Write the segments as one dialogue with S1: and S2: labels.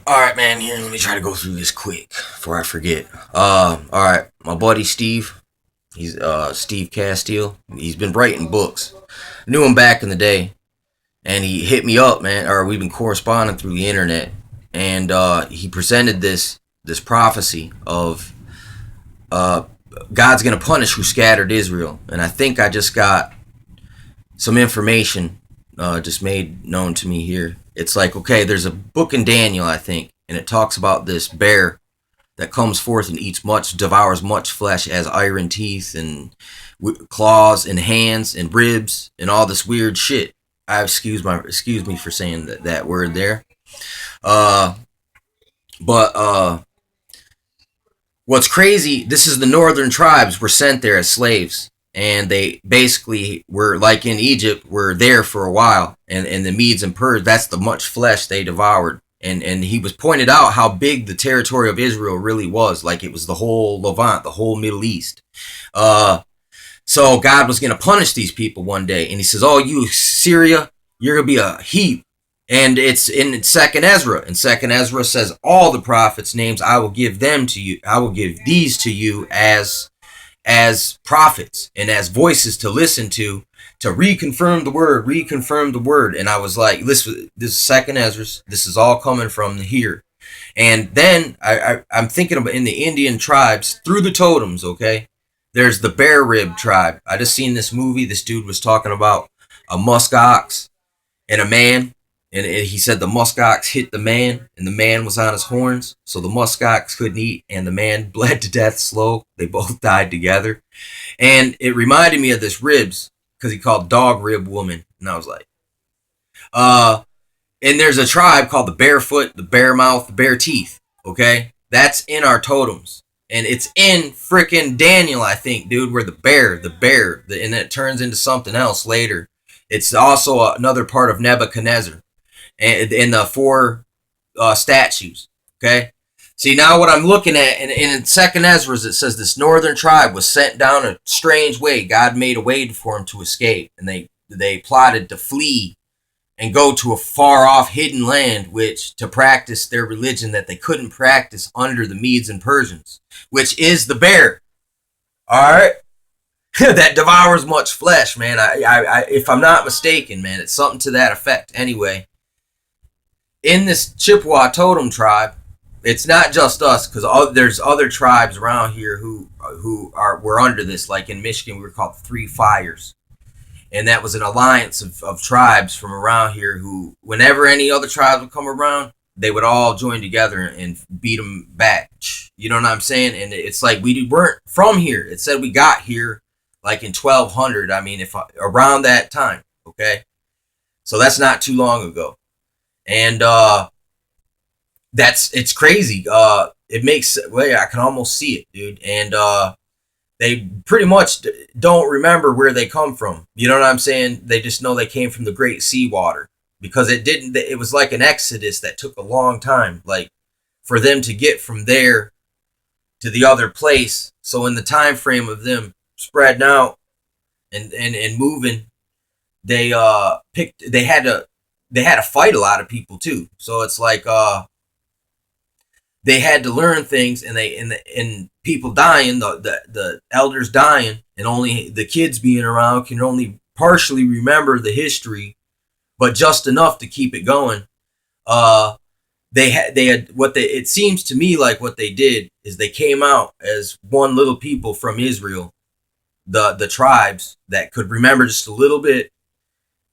S1: All right, man. Here, let me try to go through this quick before I forget. All right, my buddy Steve. He's Steve Castile. He's been writing books. I knew him back in the day, and he hit me up, man. Or we've been corresponding through the internet, and he presented this prophecy of uh, God's gonna punish who scattered Israel, and I think I just got some information just made known to me here. It's like, okay, there's a book in Daniel, I think, and it talks about this bear that comes forth and eats much, devours much flesh, has iron teeth and claws and hands and ribs and all this weird shit. I excuse me for saying that word there. Uh, but what's crazy? This is the northern tribes were sent there as slaves, and they basically were like in Egypt, were there for a while, and the Medes and Persians. That's the much flesh they devoured. And he was pointed out how big the territory of Israel really was, like it was the whole Levant, the whole Middle East. Uh, so God was going to punish these people one day, and he says, "Oh, you Syria, you're going to be a heap." And it's in Second Ezra, and Second Ezra says, "All the prophets' names I will give them to you. I will give these to you as prophets and as voices to listen to reconfirm the word." And I was like, this is Second Ezra. This is all coming from here. And then I'm thinking about in the Indian tribes through the totems. Okay, there's the bear rib tribe. I just seen this movie. This dude was talking about a musk ox and a man. And he said the musk ox hit the man, and the man was on his horns, so the musk ox couldn't eat, and the man bled to death slow. They both died together. And it reminded me of this ribs, because he called dog rib woman. And I was like, uh, and there's a tribe called the barefoot, the bare mouth, the bare teeth. Okay? That's in our totems. And it's in freaking Daniel, I think, dude, where and it turns into something else later. It's also another part of Nebuchadnezzar and in the four statues. Okay, see now what I'm looking at, and in Second Ezra, it says this northern tribe was sent down a strange way. God made a way for them to escape, and they plotted to flee and go to a far off hidden land, which to practice their religion that they couldn't practice under the Medes and Persians, which is the bear. All right. That devours much flesh, man. If I'm not mistaken, man, it's something to that effect. Anyway, in this Chippewa totem tribe, it's not just us, because there's other tribes around here who were under this. Like in Michigan, we were called the Three Fires, and that was an alliance of tribes from around here who, whenever any other tribes would come around, they would all join together and beat them back. You know what I'm saying? And it's like we weren't from here. It said we got here like in 1200. I mean, around that time. Okay, so that's not too long ago. And it's crazy. It makes, well, I can almost see it, dude. And they pretty much don't remember where they come from. You know what I'm saying? They just know they came from the Great Seawater, because it was like an exodus that took a long time, like for them to get from there to the other place. So in the time frame of them spreading out and moving, they had to fight a lot of people too. So it's like they had to learn things, and people dying, the elders dying, and only the kids being around can only partially remember the history, but just enough to keep it going. It seems to me like what they did is they came out as one little people from Israel, the tribes that could remember just a little bit,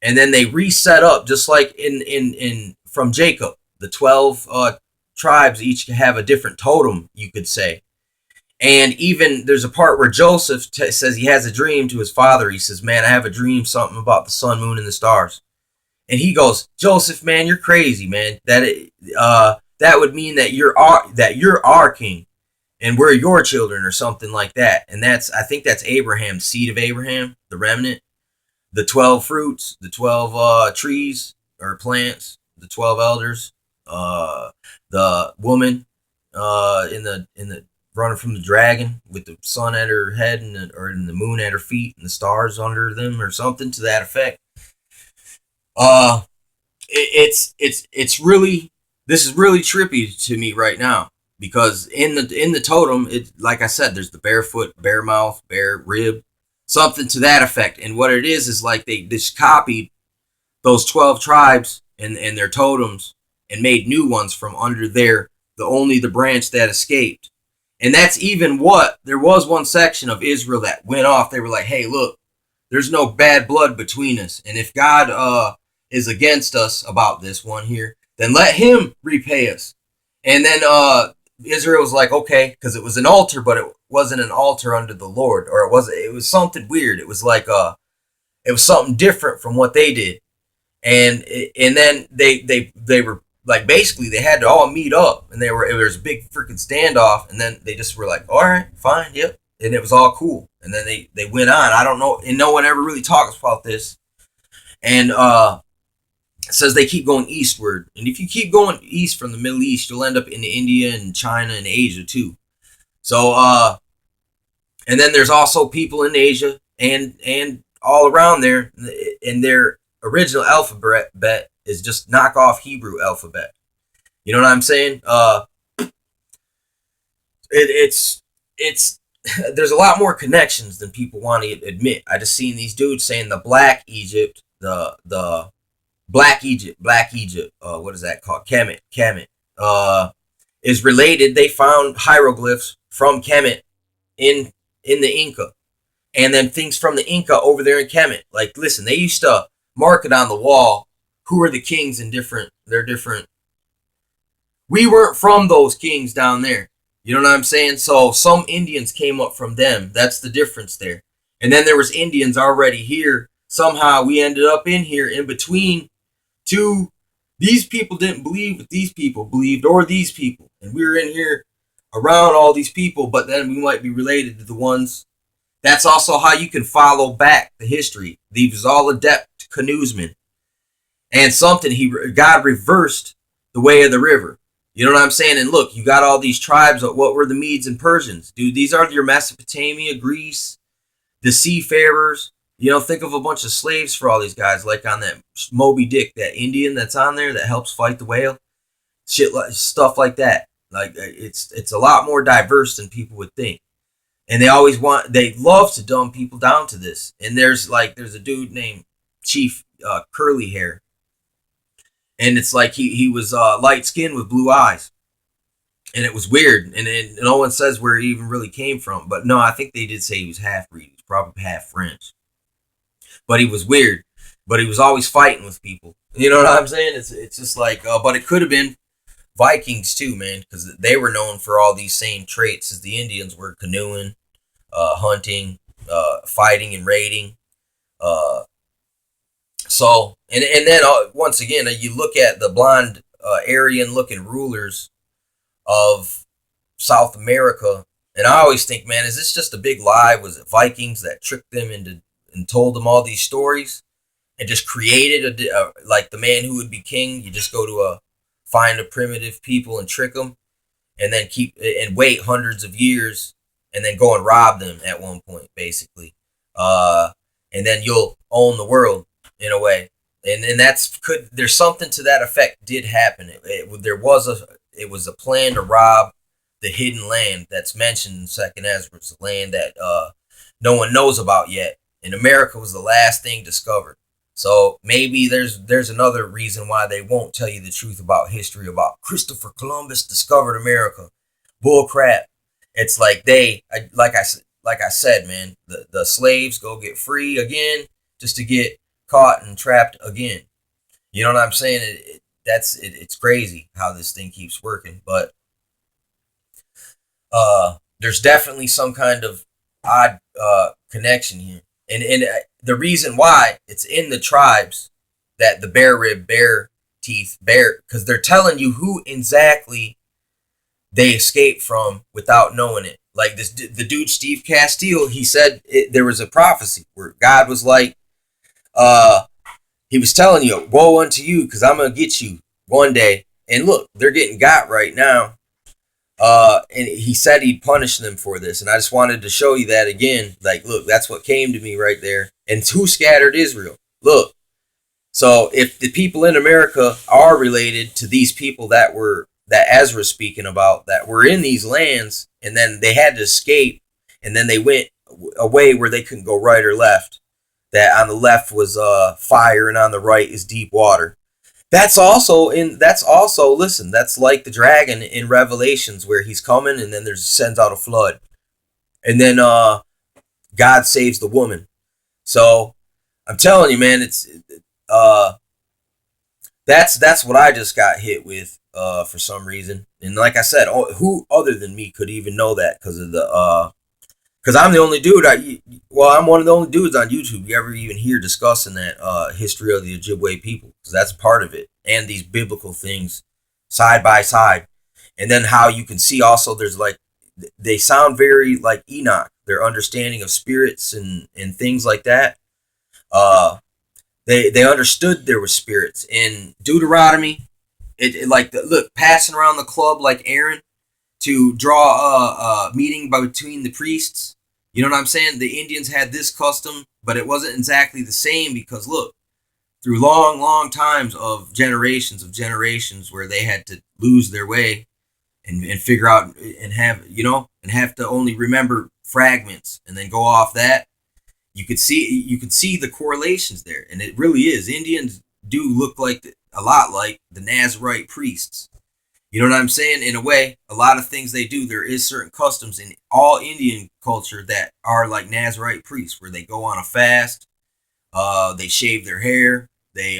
S1: and then they reset up, just like in from Jacob. The 12 tribes each have a different totem, you could say. And even there's a part where Joseph says he has a dream to his father. He says, "Man, I have a dream, something about the sun, moon, and the stars." And he goes, "Joseph, man, you're crazy, man. That would mean that you're our king, and we're your children," or something like that. And I think that's Abraham, seed of Abraham, the remnant. The 12 fruits, the 12 trees or plants, the 12 elders, the woman in the running from the dragon with the sun at her head or the moon at her feet and the stars under them, or something to that effect. It's really This is really trippy to me right now because in the totem, it like I said, there's the bare foot, bare mouth, bare rib, something to that effect. And what it is like they just copied those 12 tribes and their totems and made new ones from under the branch that escaped. And that's even what there was one section of Israel that went off. They were like, hey, look, there's no bad blood between us. And if God is against us about this one here, then let him repay us. And then Israel was like, okay, because it was an altar, but it wasn't an altar under the Lord, or it was something weird. It was like it was something different from what they did. And then they were like, basically they had to all meet up, and there was a big freaking standoff, and then they just were like, all right, fine, yep, and it was all cool. And then they went on. I don't know, and no one ever really talks about this. And it says they keep going eastward, and if you keep going east from the Middle East, you'll end up in India and China and Asia too. So and then there's also people in Asia and all around there, and their original alphabet is just knockoff Hebrew alphabet. You know what I'm saying? It's there's a lot more connections than people want to admit. I just seen these dudes saying the Black Egypt, the Black Egypt, what is that called? Kemet, is related. They found hieroglyphs from Kemet in the Inca, and then things from the Inca over there in Kemet. Like, listen, they used to mark it on the wall. Who are the kings in they're different. We weren't from those kings down there. You know what I'm saying? So some Indians came up from them. That's the difference there. And then there was Indians already here. Somehow we ended up in here in between two. These people didn't believe what these people believed, or these people. And we were in here around all these people, but then we might be related to the ones. That's also how you can follow back the history. These was all adept canoesmen. And God reversed the way of the river. You know what I'm saying? And look, you got all these tribes. What were the Medes and Persians? Dude, these are your Mesopotamia, Greece, the seafarers. You know, think of a bunch of slaves for all these guys, like on that Moby Dick, that Indian that's on there that helps fight the whale. Stuff like that. Like, it's a lot more diverse than people would think. And they love to dumb people down to this. And there's a dude named Chief Curly Hair. And it's like he was light skinned with blue eyes. And it was weird. And no one says where he even really came from. But no, I think they did say he was half breed. He was probably half French. But he was weird. But he was always fighting with people. You know what I'm saying? It's just like, but it could have been Vikings too, man. Because they were known for all these same traits as the Indians were: canoeing, hunting, fighting and raiding. So, and then once again, you look at the blonde Aryan-looking rulers of South America, and I always think, man, is this just a big lie? Was it Vikings that tricked them into and told them all these stories and just created like the man who would be king? You just go to find a primitive people and trick them, and then wait hundreds of years, and then go and rob them at one point, basically, and then you'll own the world. In a way, and there's something to that effect did happen. It was a plan to rob the hidden land that's mentioned in Second Edzra. It's a land that no one knows about yet, and America was the last thing discovered. So maybe there's another reason why they won't tell you the truth about history, about Christopher Columbus discovered America. Bull crap. It's like like I said, man, the slaves go get free again just to get caught and trapped again. You know what I'm saying? It's crazy how this thing keeps working, but there's definitely some kind of odd connection here, and the reason why it's in the tribes that the bare rib, bare teeth, bare, because they're telling you who exactly they escaped from without knowing it. Like the dude Steve Castile, he said there was a prophecy where God was like, he was telling you, woe unto you, because I'm going to get you one day. And look, they're getting got right now. And he said he'd punish them for this. And I just wanted to show you that again. Like, look, that's what came to me right there. And who scattered Israel? Look, So if the people in America are related to these people that Ezra's speaking about, that were in these lands, and then they had to escape, and then they went away where they couldn't go right or left. That on the left was fire, and on the right is deep water. That's also in. That's also listen. That's like the dragon in Revelations, where he's coming, and then there's sends out a flood, and then God saves the woman. So I'm telling you, man, it's uh, that's what I just got hit with for some reason. And like I said, who other than me could even know that because of the because I'm the only dude. I'm one of the only dudes on YouTube you ever even hear discussing that history of the Ojibwe people, because that's part of it, and these biblical things side by side, and then how you can see also there's like they sound very like Enoch, their understanding of spirits and things like that. Uh, they understood there were spirits in Deuteronomy. It like look passing around the club like Aaron to draw a meeting between the priests. You know what I'm saying? The Indians had this custom, but it wasn't exactly the same because look, through long, long times of generations where they had to lose their way and figure out and have to only remember fragments and then go off that. You could see the correlations there, and it really is. Indians do look like a lot like the Nazarite priests. You know what I'm saying? In a way, a lot of things they do, there is certain customs in all Indian culture that are like Nazarite priests, where they go on a fast, they shave their hair, they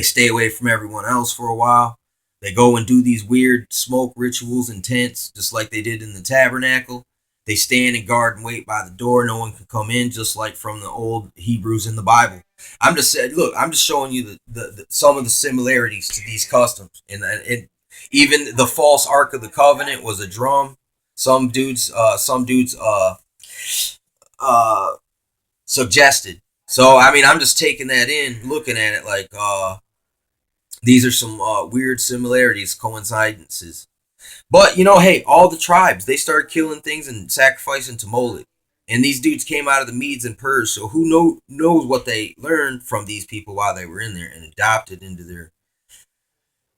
S1: stay away from everyone else for a while. They go and do these weird smoke rituals in tents, just like they did in the tabernacle. They stand and guard and wait by the door. No one can come in, just like from the old Hebrews in the Bible. I'm just saying, look, I'm just showing you the some of the similarities to these customs, and even the false Ark of the Covenant was a drum. Some dudes uh, suggested. So I mean, I'm just taking that in, looking at it like these are some weird similarities, coincidences. But hey, all the tribes they started killing things and sacrificing to Moloch, and these dudes came out of the Medes and Purs. So who knows what they learned from these people while they were in there and adopted into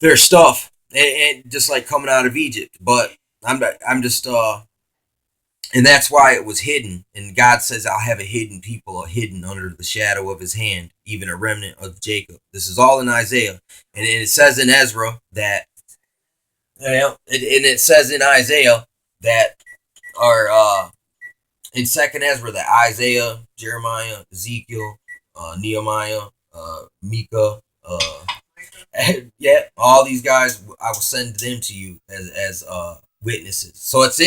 S1: their stuff, and just like coming out of Egypt. But I'm just and that's why it was hidden. And God says, "I'll have a hidden people, a hidden under the shadow of His hand, even a remnant of Jacob." This is all in Isaiah, and it says in Ezra that and it says in Isaiah that, or in Second Ezra, that Isaiah, Jeremiah, Ezekiel, Nehemiah, Micah, yeah, all these guys, I will send them to you as witnesses. So it's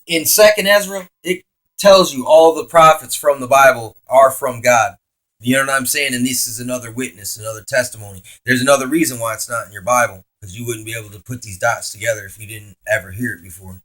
S1: in Second Ezra. It tells you all the prophets from the Bible are from God. You know what I'm saying? And this is another witness, another testimony. There's another reason why it's not in your Bible, because you wouldn't be able to put these dots together if you didn't ever hear it before.